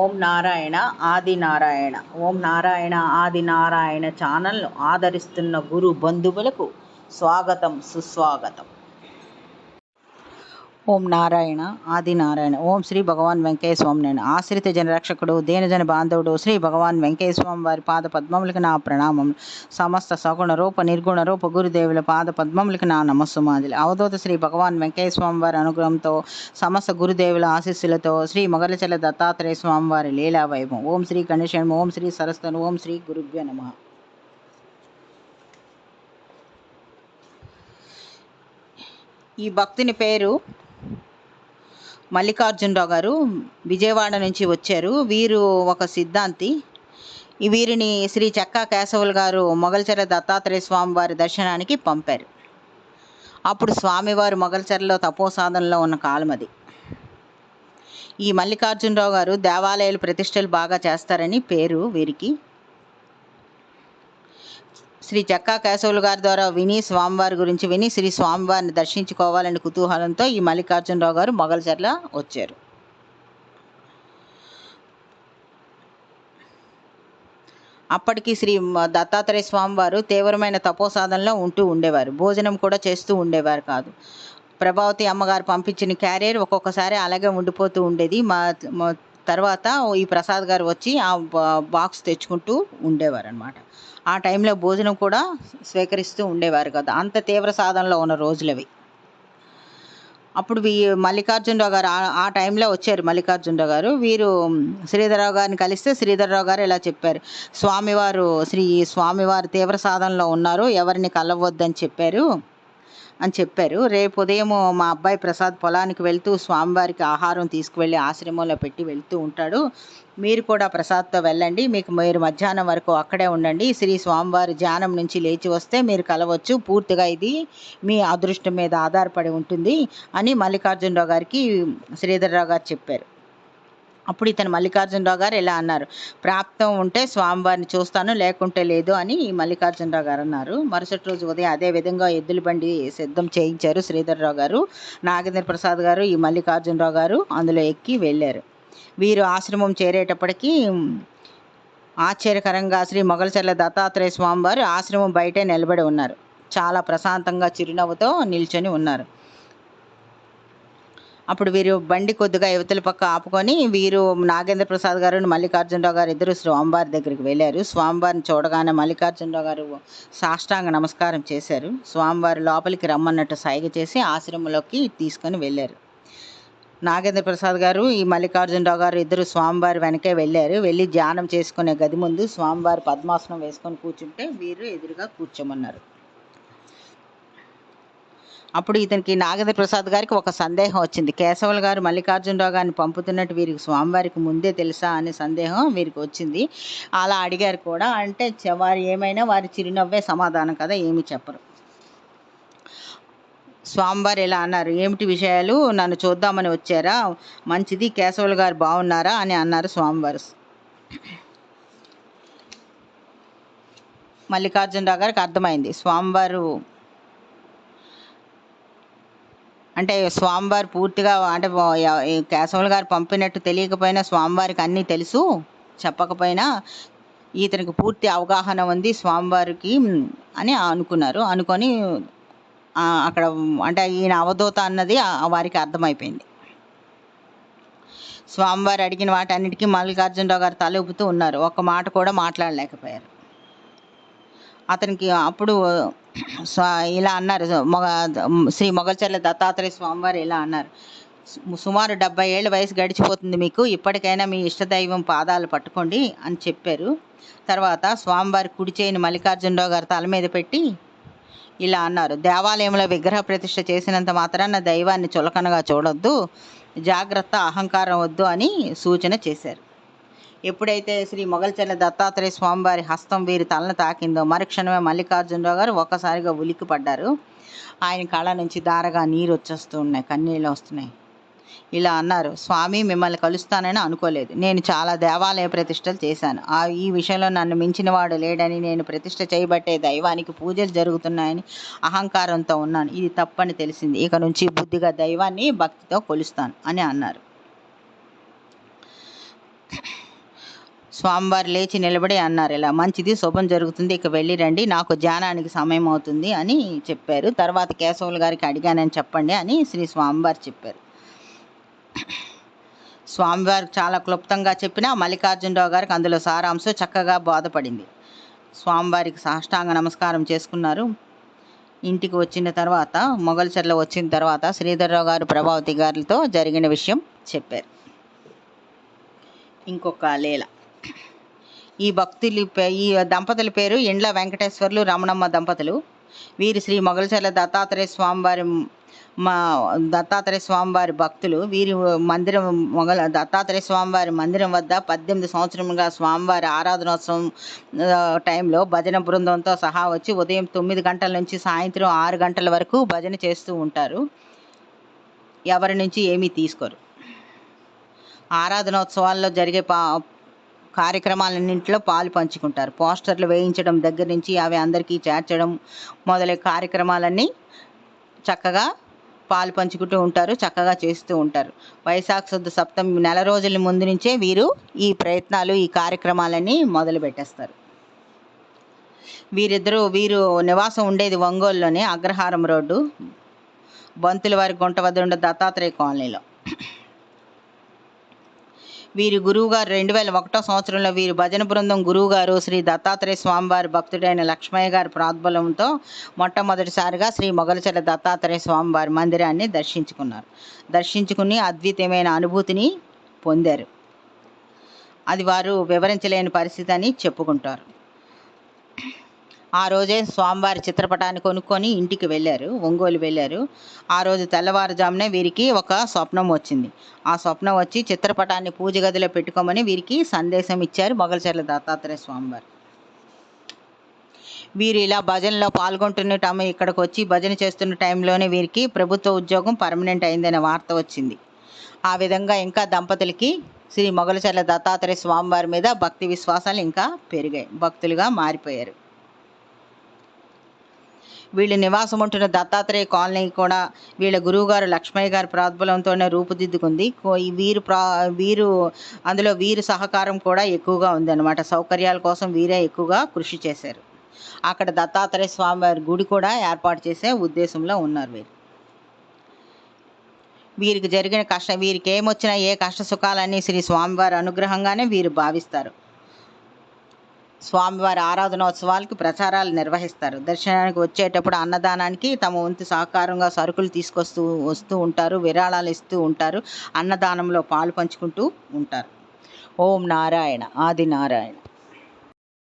ఓం నారాయణ ఆది నారాయణ. ఓం నారాయణ ఆది నారాయణ ఛానల్ను ఆదరిస్తున్న గురు బంధువులకు స్వాగతం, సుస్వాగతం. ఓం నారాయణ ఆది నారాయణ. ఓం శ్రీ భగవాన్ వెంకయ్య స్వామి. నేను ఆశ్రిత జనరక్షకుడు, దీనజన బాంధవుడు శ్రీ భగవాన్ వెంకయ్య స్వామి వారి పాద పద్మములకు నా ప్రణామములు. సమస్త సగుణ రూప నిర్గుణ రూప గురుదేవుల పాద పద్మములకు నా నమస్సుమాంజలి. అవధూత శ్రీ భగవాన్ వెంకయ్య స్వామి వారి అనుగ్రహంతో, సమస్త గురుదేవుల ఆశీస్సులతో శ్రీ మొగలచల దత్తాత్రేయ స్వామి వారి లీలా వైభవం. ఓం శ్రీ గణేశం, ఓం శ్రీ సరస్వతి, ఓం శ్రీ గురుభ్యో నమః. ఈ భక్తుని పేరు మల్లికార్జునరావు గారు. విజయవాడ నుంచి వచ్చారు. వీరు ఒక సిద్ధాంతి. వీరిని శ్రీ చెక్కా కేశవులు గారు మొగల్చెర్ల దత్తాత్రేయ స్వామి వారి దర్శనానికి పంపారు. అప్పుడు స్వామివారు మొగల్చెర్లలో తపోసాధనలో ఉన్న కాలం అది. ఈ మల్లికార్జునరావు గారు దేవాలయాలు ప్రతిష్టలు బాగా చేస్తారని పేరు వీరికి. శ్రీ చెక్కా కేశవులు గారి ద్వారా స్వామివారి గురించి విని శ్రీ స్వామివారిని దర్శించుకోవాలని కుతూహలంతో ఈ మల్లికార్జునరావు గారు మొగల్చెర్ల వచ్చారు. అప్పటికి శ్రీ దత్తాత్రేయ స్వామివారు తీవ్రమైన తపోసాధనలో ఉండేవారు. భోజనం కూడా చేస్తూ ఉండేవారు కాదు. ప్రభావతి అమ్మగారు పంపించిన క్యారియర్ ఒక్కొక్కసారి అలాగే ఉండిపోతూ ఉండేది. తర్వాత ఈ ప్రసాద్ గారు వచ్చి ఆ బాక్స్ తెచ్చుకుంటూ ఉండేవారు అనమాట. ఆ టైంలో భోజనం కూడా స్వీకరిస్తూ ఉండేవారు కదా. అంత తీవ్ర సాధనలో ఉన్న రోజులవి. అప్పుడు మల్లికార్జునరావు గారు ఆ టైంలో వచ్చారు. మల్లికార్జునరావు గారు వీరు శ్రీధరరావు గారిని కలిస్తే శ్రీధరరావు గారు ఇలా చెప్పారు, స్వామివారు తీవ్ర సాధనలో ఉన్నారు, ఎవరిని కలవద్దని చెప్పారు. రేపు ఉదయం మా అబ్బాయి ప్రసాద్ పొలానికి వెళ్తూ స్వామివారికి ఆహారం తీసుకువెళ్ళి ఆశ్రమంలో పెట్టి వెళ్తూ ఉంటాడు. మీరు కూడా ప్రసాద్తో వెళ్ళండి. మీరు మధ్యాహ్నం వరకు అక్కడే ఉండండి. శ్రీ స్వామివారి ధ్యానం నుంచి లేచి వస్తే మీరు కలవచ్చు. పూర్తిగా ఇది మీ అదృష్టం మీద ఆధారపడి ఉంటుంది అని మల్లికార్జునరావు గారికి శ్రీధరరావు గారు చెప్పారు. అప్పుడు ఇతను మల్లికార్జునరావు గారు ఇలా అన్నారు, ప్రాప్తం ఉంటే స్వామివారిని చూస్తాను, లేకుంటే లేదు అని మల్లికార్జునరావు గారు అన్నారు. మరుసటి రోజు ఉదయం అదే విధంగా ఎద్దుల బండి సిద్ధం చేయించారు శ్రీధరరావు గారు. నాగేంద్ర ప్రసాద్ గారు, ఈ మల్లికార్జునరావు గారు అందులో ఎక్కి వెళ్ళారు. వీరు ఆశ్రమం చేరేటప్పటికీ ఆశ్చర్యకరంగా శ్రీ మొగల్చెర్ల దత్తాత్రేయ స్వామివారు ఆశ్రమం బయటే నిలబడి ఉన్నారు. చాలా ప్రశాంతంగా చిరునవ్వుతో నిల్చొని ఉన్నారు. అప్పుడు వీరు బండి కొద్దిగా యువతల పక్క ఆపుకొని వీరు నాగేంద్ర ప్రసాద్ గారు, మల్లికార్జునరావు గారు ఇద్దరు స్వామివారి దగ్గరికి వెళ్ళారు. స్వామివారిని చూడగానే మల్లికార్జునరావు గారు సాష్టాంగ నమస్కారం చేశారు. స్వామివారి లోపలికి రమ్మన్నట్టు సైగ చేసి ఆశ్రమంలోకి తీసుకొని వెళ్ళారు. నాగేంద్ర ప్రసాద్ గారు, ఈ మల్లికార్జునరావు గారు ఇద్దరు స్వామివారి వెనకే వెళ్ళారు. వెళ్ళి ధ్యానం చేసుకునే గది ముందు స్వామివారి పద్మాసనం వేసుకొని కూర్చుంటే వీరు ఎదురుగా కూర్చోమన్నారు. అప్పుడు ఇతనికి నాగేంద్ర ప్రసాద్ గారికి ఒక సందేహం వచ్చింది. కేశవులు గారు మల్లికార్జునరావు గారిని పంపుతున్నట్టు వీరికి స్వామివారికి ముందే తెలుసా అనే సందేహం వీరికి వచ్చింది. అలా అడిగారు కూడా. అంటే వారు ఏమైనా వారి చిరునవ్వే సమాధానం కదా, ఏమి చెప్పరు. స్వామివారు ఇలా అన్నారు, ఏమిటి విషయాలు, నన్ను చూద్దామని వచ్చారా? మంచిది, కేశవులు గారు బాగున్నారా అని అన్నారు స్వామివారు. మల్లికార్జునరావు గారికి అర్థమైంది స్వామివారు అంటే స్వామివారు పూర్తిగా అంటే కేశవులు గారు పంపినట్టు తెలియకపోయినా స్వామివారికి అన్నీ తెలుసు, చెప్పకపోయినా ఇతనికి పూర్తి అవగాహన ఉంది స్వామివారికి అని అనుకొని అక్కడ అంటే ఈయన అవధూత అన్నది వారికి అర్థమైపోయింది. స్వామివారు అడిగిన వాటన్నిటికీ మల్లికార్జునరావు గారు తల ఊపుతూ ఉన్నారు. ఒక్క మాట కూడా మాట్లాడలేకపోయారు. అతనికి అప్పుడు ఇలా అన్నారు, శ్రీ మొగల్చెర్ల దత్తాత్రేయ స్వామివారు ఇలా అన్నారు, సుమారు 70 ఏళ్ళ వయసు గడిచిపోతుంది మీకు, ఇప్పటికైనా మీ ఇష్టదైవం పాదాలు పట్టుకోండి అని చెప్పారు. తర్వాత స్వామివారి కుడి చేయిని మల్లికార్జునరావు గారు తల మీద పెట్టి ఇలా అన్నారు, దేవాలయంలో విగ్రహ ప్రతిష్ఠ చేసినంత మాత్రాన దైవాన్ని చులకనగా చూడొద్దు, జాగ్రత్త, అహంకారం వద్దు అని సూచన చేశారు. ఎప్పుడైతే శ్రీ మొగల్చెర్ల దత్తాత్రేయ స్వామివారి హస్తం వీరి తలను తాకిందో మరుక్షణమే మల్లికార్జునరావు గారు ఒక్కసారిగా ఉలిక్కి పడ్డారు. ఆయన కళ్ళ నుంచి దారగా నీరు వచ్చేస్తూ ఉన్నాయి, కన్నీళ్ళు వస్తున్నాయి. ఇలా అన్నారు, స్వామి, మిమ్మల్ని కలుస్తానని అనుకోలేదు. నేను చాలా దేవాలయ ప్రతిష్టలు చేశాను. ఈ విషయంలో నన్ను మించిన వాడు లేడని, నేను ప్రతిష్ఠ చేయబట్టే దైవానికి పూజలు జరుగుతున్నాయని అహంకారంతో ఉన్నాను. ఇది తప్పని తెలిసింది. ఇక నుంచి బుద్ధిగా దైవాన్ని భక్తితో కొలుస్తాను అని అన్నారు. స్వామివారు లేచి నిలబడి అన్నారు, ఇలా మంచిది, శుభం జరుగుతుంది, ఇక వెళ్ళి రండి, నాకు ధ్యానానికి సమయం అవుతుంది అని చెప్పారు. తర్వాత కేశవులు గారికి అడిగానని చెప్పండి అని శ్రీ స్వామివారు చెప్పారు. స్వామివారు చాలా క్లుప్తంగా చెప్పినా మల్లికార్జునరావు గారికి అందులో సారాంశం చక్కగా బోధపడింది. స్వామివారికి సాష్టాంగ నమస్కారం చేసుకున్నారు. ఇంటికి వచ్చిన తర్వాత, మొగల్చర్ల వచ్చిన తర్వాత శ్రీధర్రావు గారు ప్రభావతి గారితో జరిగిన విషయం చెప్పారు. ఇంకొక లీల. ఈ దంపతుల పేరు ఇండ్ల వెంకటేశ్వర్లు రమణమ్మ దంపతులు. వీరు శ్రీ మొగల్చర్ల దత్తాత్రేయ స్వామివారి భక్తులు. వీరి మందిరం దత్తాత్రేయ స్వామివారి మందిరం వద్ద 18 సంవత్సరములుగా స్వామివారి ఆరాధనోత్సవం టైంలో భజన బృందంతో సహా వచ్చి ఉదయం 9 గంటల నుంచి సాయంత్రం 6 గంటల వరకు భజన చేస్తూ ఉంటారు. ఎవరి నుంచి ఏమీ తీసుకోరు. ఆరాధనోత్సవాల్లో జరిగే కార్యక్రమాలన్నింటిలో పాలు పంచుకుంటారు. పోస్టర్లు వేయించడం దగ్గర నుంచి అవి అందరికీ చేర్చడం మొదలైన కార్యక్రమాలన్నీ చక్కగా పాలు పంచుకుంటూ ఉంటారు, చక్కగా చేస్తూ ఉంటారు. వైశాఖ శుద్ధ సప్తమి నెల రోజుల ముందు నుంచే వీరు ఈ కార్యక్రమాలన్నీ మొదలు పెట్టేస్తారు. వీరు నివాసం ఉండేది ఒంగోలులోనే అగ్రహారం రోడ్డు, బంతుల వారి గుంట వద్ద ఉండే దత్తాత్రేయ కాలనీలో. వీరి గురువుగారు 2001 సంవత్సరంలో వీరి భజన బృందం గురువుగారు శ్రీ దత్తాత్రేయ స్వామివారి భక్తుడైన లక్ష్మయ్య గారి ప్రోద్బలంతో మొట్టమొదటిసారిగా శ్రీ మొగల్చర్ల దత్తాత్రేయ స్వామివారి మందిరాన్ని దర్శించుకుని అద్వితీయమైన అనుభూతిని పొందారు. అది వారు వివరించలేని పరిస్థితి అని చెప్పుకుంటారు. ఆ రోజే స్వామివారి చిత్రపటాన్ని కొనుక్కొని ఇంటికి ఒంగోలు వెళ్ళారు. ఆ రోజు తెల్లవారుజామునే వీరికి ఒక స్వప్నం వచ్చింది. ఆ స్వప్నం వచ్చి చిత్రపటాన్ని పూజ గదిలో పెట్టుకోమని వీరికి సందేశం ఇచ్చారు మొగల్చర్ల దత్తాత్రేయ స్వామివారు. వీరు ఇలా భజనలో పాల్గొంటున్న ఇక్కడికి వచ్చి భజన చేస్తున్న టైంలోనే వీరికి ప్రభుత్వ ఉద్యోగం పర్మనెంట్ అయిందనే వార్త వచ్చింది. ఆ విధంగా ఇంకా దంపతులకి శ్రీ మొగల్చర్ల దత్తాత్రేయ స్వామివారి మీద భక్తి విశ్వాసాలు ఇంకా పెరిగాయి. భక్తులుగా మారిపోయారు. వీళ్ళు నివాసం ఉంటున్న దత్తాత్రేయ కాలనీ కూడా వీళ్ళ గురువుగారు లక్ష్మయ్య గారి ప్రోద్బలంతోనే రూపుదిద్దుకుంది. అందులో వీరు సహకారం కూడా ఎక్కువగా ఉందన్నమాట. సౌకర్యాల కోసం వీరే ఎక్కువగా కృషి చేశారు. అక్కడ దత్తాత్రేయ స్వామివారి గుడి కూడా ఏర్పాటు చేసే ఉద్దేశంలో ఉన్నారు. వీరికి ఏమొచ్చినా ఏ కష్ట సుఖాలన్నీ శ్రీ స్వామివారి అనుగ్రహంగానే వీరు భావిస్తారు. స్వామివారి ఆరాధనోత్సవాలకి ప్రచారాలు నిర్వహిస్తారు. దర్శనానికి వచ్చేటప్పుడు అన్నదానానికి తమ వంతు సహకారంగా సరుకులు వస్తూ ఉంటారు, విరాళాలు ఇస్తూ ఉంటారు, అన్నదానంలో పాలు పంచుకుంటూ ఉంటారు. ఓం నారాయణ ఆది నారాయణ.